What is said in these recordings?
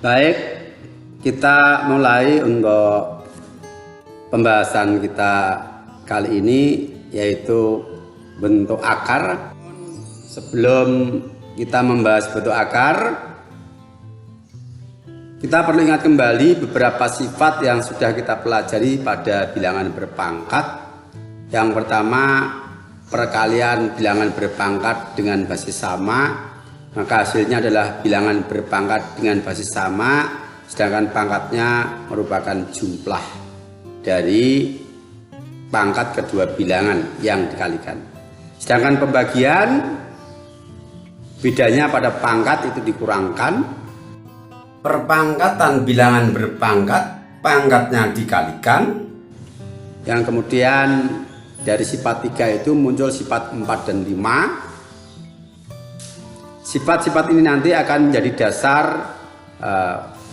Baik, kita mulai untuk pembahasan kita kali ini, yaitu bentuk akar. Sebelum kita membahas bentuk akar, kita perlu ingat kembali beberapa sifat yang sudah kita pelajari pada bilangan berpangkat. Yang pertama, perkalian bilangan berpangkat dengan basis sama, maka hasilnya adalah bilangan berpangkat dengan basis sama, sedangkan pangkatnya merupakan jumlah dari pangkat kedua bilangan yang dikalikan. Sedangkan pembagian, bedanya pada pangkat itu dikurangkan. Perpangkatan bilangan berpangkat, pangkatnya dikalikan, yang kemudian dari sifat 3 itu muncul sifat 4 dan 5. Sifat-sifat ini nanti akan menjadi dasar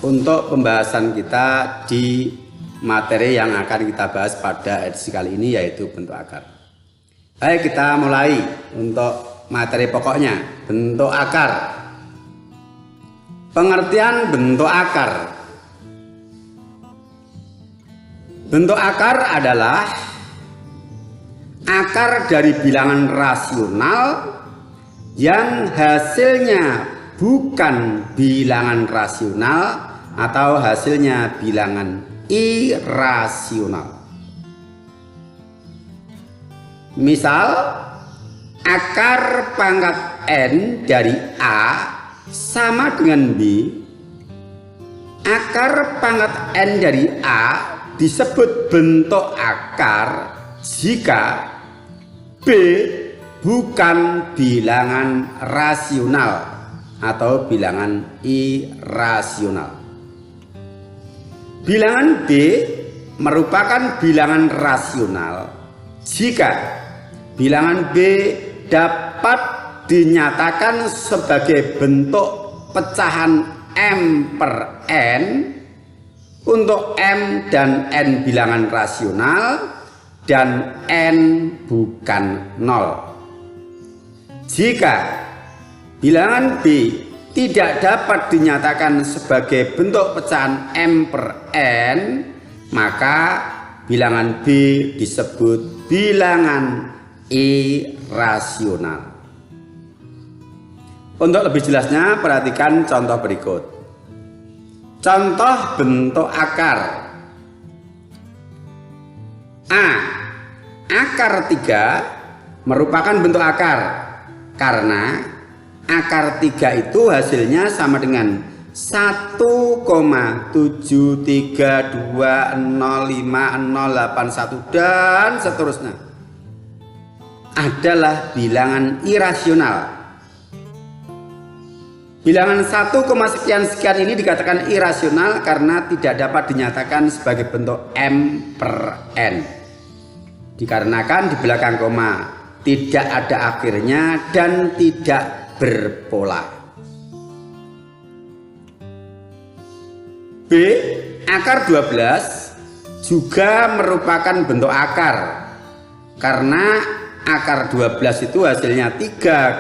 untuk pembahasan kita di materi yang akan kita bahas pada edisi kali ini, yaitu bentuk akar. Baik, kita mulai untuk materi pokoknya, bentuk akar. Pengertian bentuk akar. Bentuk akar adalah akar dari bilangan rasional yang hasilnya bukan bilangan rasional atau hasilnya bilangan irasional. Misal, akar pangkat N dari A sama dengan B. Akar pangkat N dari A disebut bentuk akar jika B bukan bilangan rasional atau bilangan irasional. Bilangan B merupakan bilangan rasional jika bilangan B dapat dinyatakan sebagai bentuk pecahan M per N untuk M dan N bilangan rasional dan N bukan 0. Jika bilangan B tidak dapat dinyatakan sebagai bentuk pecahan M per N, maka bilangan B disebut bilangan irasional. Untuk lebih jelasnya, perhatikan contoh berikut. Contoh bentuk akar. A. Akar 3 merupakan bentuk akar karena akar 3 itu hasilnya sama dengan 1,73205,081 dan seterusnya. Adalah bilangan irasional. Bilangan 1, sekian ini dikatakan irasional karena tidak dapat dinyatakan sebagai bentuk M per N. Dikarenakan di belakang koma tidak ada akhirnya dan tidak berpola. B. Akar 12 juga merupakan bentuk akar karena akar 12 itu hasilnya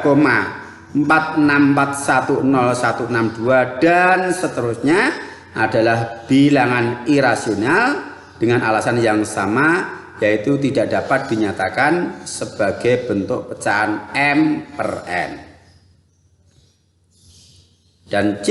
3,46410162 dan seterusnya adalah bilangan irasional dengan alasan yang sama, yaitu tidak dapat dinyatakan sebagai bentuk pecahan M per N. Dan C.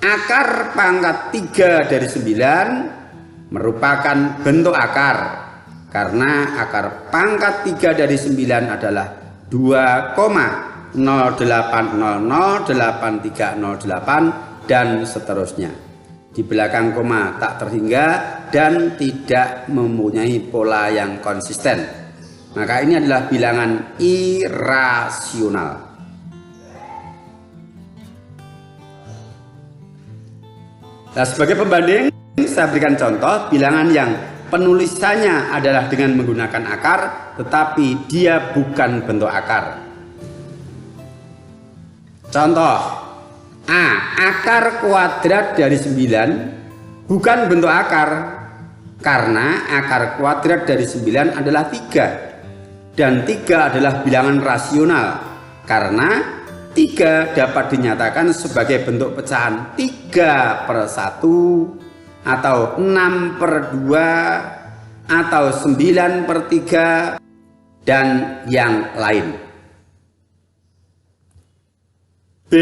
Akar pangkat 3 dari 9 merupakan bentuk akar karena akar pangkat 3 dari 9 adalah 2,08008308 dan seterusnya. Di belakang koma tak terhingga dan tidak mempunyai pola yang konsisten. Maka ini adalah bilangan irasional. Nah, sebagai pembanding, saya berikan contoh bilangan yang penulisannya adalah dengan menggunakan akar, tetapi dia bukan bentuk akar. Contoh A. Akar kuadrat dari 9 bukan bentuk akar karena akar kuadrat dari 9 adalah 3 dan 3 adalah bilangan rasional karena 3 dapat dinyatakan sebagai bentuk pecahan 3/1 atau 6/2 atau 9/3 dan yang lain. B.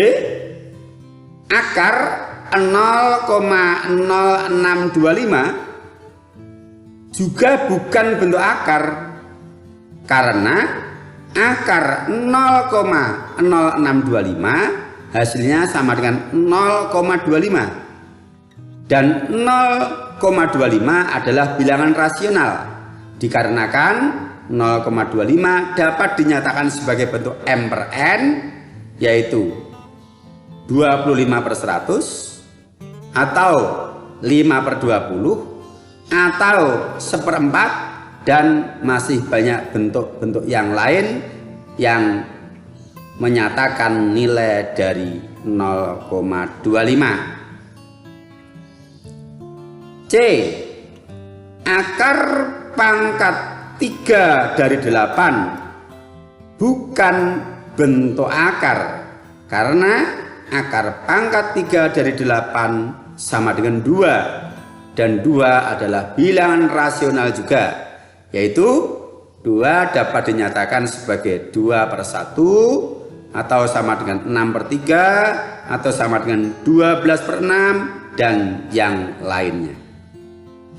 Akar 0,0625 juga bukan bentuk akar karena akar 0,0625 hasilnya sama dengan 0,25 dan 0,25 adalah bilangan rasional dikarenakan 0,25 dapat dinyatakan sebagai bentuk m/n yaitu 25/100 atau 5/20 atau 1/4 dan masih banyak bentuk-bentuk yang lain yang menyatakan nilai dari 0,25. C. Akar pangkat 3 dari 8 bukan bentuk akar karena akar pangkat 3 dari 8 sama dengan 2 dan 2 adalah bilangan rasional juga, yaitu 2 dapat dinyatakan sebagai 2/1 atau sama dengan 6/3 atau sama dengan 12/6 dan yang lainnya.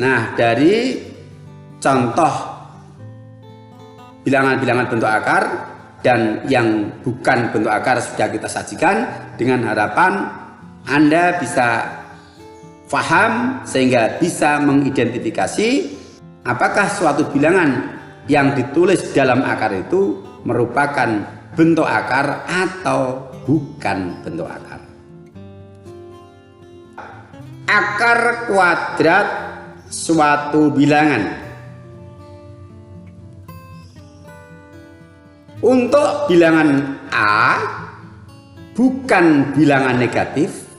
Nah, dari contoh bilangan-bilangan bentuk akar dan yang bukan bentuk akar sudah kita sajikan, dengan harapan Anda bisa paham sehingga bisa mengidentifikasi apakah suatu bilangan yang ditulis dalam akar itu merupakan bentuk akar atau bukan bentuk akar. Akar kuadrat suatu bilangan. Untuk bilangan A bukan bilangan negatif,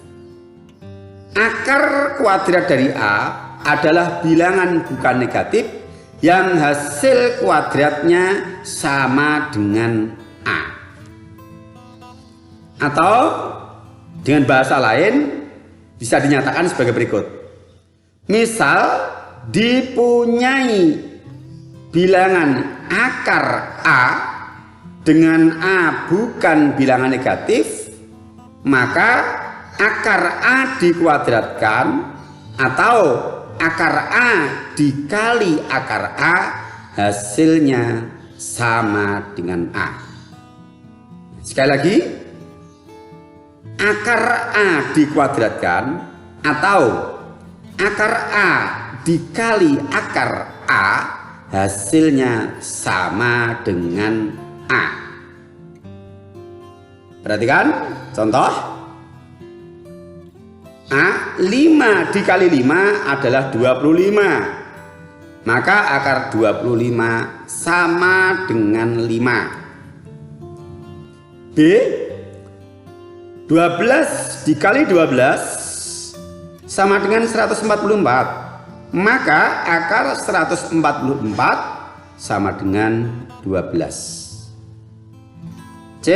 akar kuadrat dari A adalah bilangan bukan negatif yang hasil kuadratnya sama dengan A. Atau dengan bahasa lain bisa dinyatakan sebagai berikut. Misal dipunyai bilangan akar A dengan A bukan bilangan negatif, maka akar A dikuadratkan atau akar A dikali akar A hasilnya sama dengan A. Sekali lagi, akar A dikuadratkan atau akar A dikali akar A hasilnya sama dengan A. Perhatikan contoh. A 5 dikali 5 adalah 25. Maka akar 25 sama dengan 5. B 12 dikali 12 sama dengan 144. Maka akar 144 sama dengan 12. C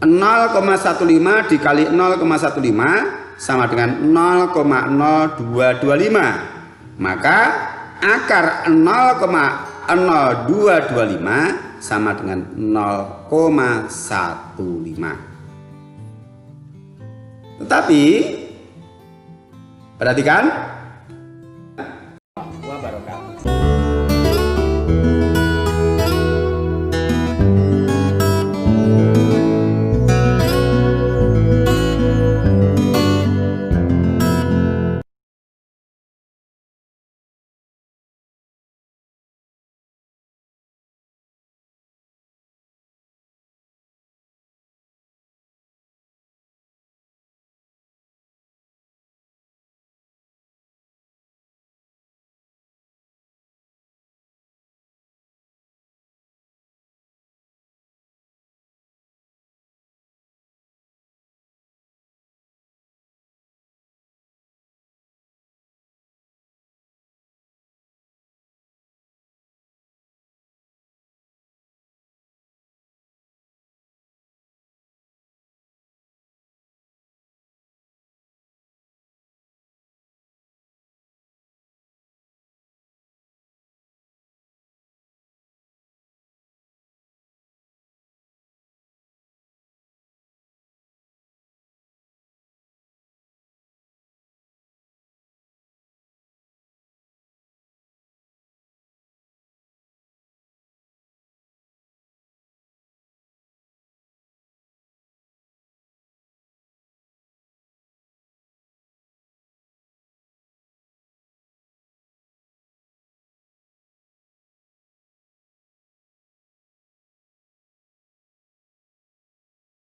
0,15 dikali 0,15 sama dengan 0,0225. Maka akar 0,0225 sama dengan 0,15. Tetapi perhatikan,